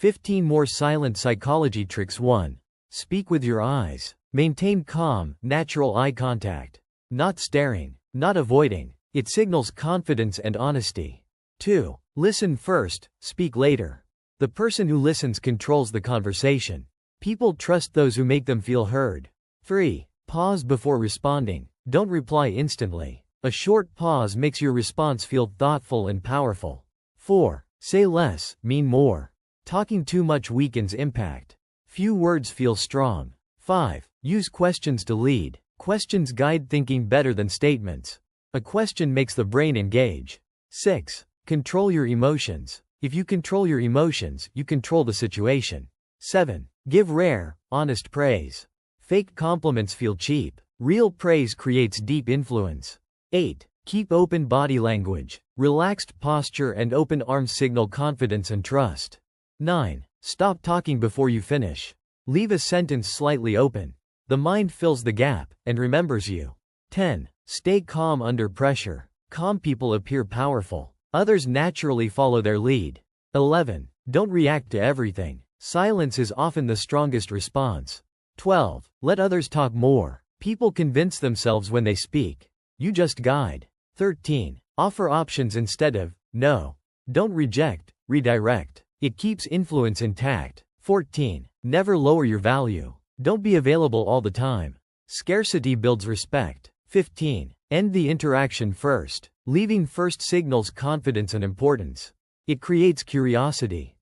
15 more silent psychology tricks. 1. Speak with your eyes. Maintain calm, natural eye contact. Not staring, not avoiding. It signals confidence and honesty. 2. Listen first, speak later. The person who listens controls the conversation. People trust those who make them feel heard. 3. Pause before responding. Don't reply instantly. A short pause makes your response feel thoughtful and powerful. 4. Say less, mean more. Talking too much weakens impact. Few words feel strong. 5. Use questions to lead. Questions guide thinking better than statements. A question makes the brain engage. 6. Control your emotions. If you control your emotions, you control the situation. 7. Give rare, honest praise. Fake compliments feel cheap. Real praise creates deep influence. 8. Keep open body language. Relaxed posture and open arms signal confidence and trust. 9. Stop talking before you finish. Leave a sentence slightly open. The mind fills the gap and remembers you. 10. Stay calm under pressure. Calm people appear powerful. Others naturally follow their lead. 11. Don't react to everything. Silence is often the strongest response. 12. Let others talk more. People convince themselves when they speak. You just guide. 13. Offer options instead of no. Don't reject, redirect. It keeps influence intact. 14. Never lower your value. Don't be available all the time. Scarcity builds respect. 15. End the interaction first. Leaving first signals confidence and importance. It creates curiosity.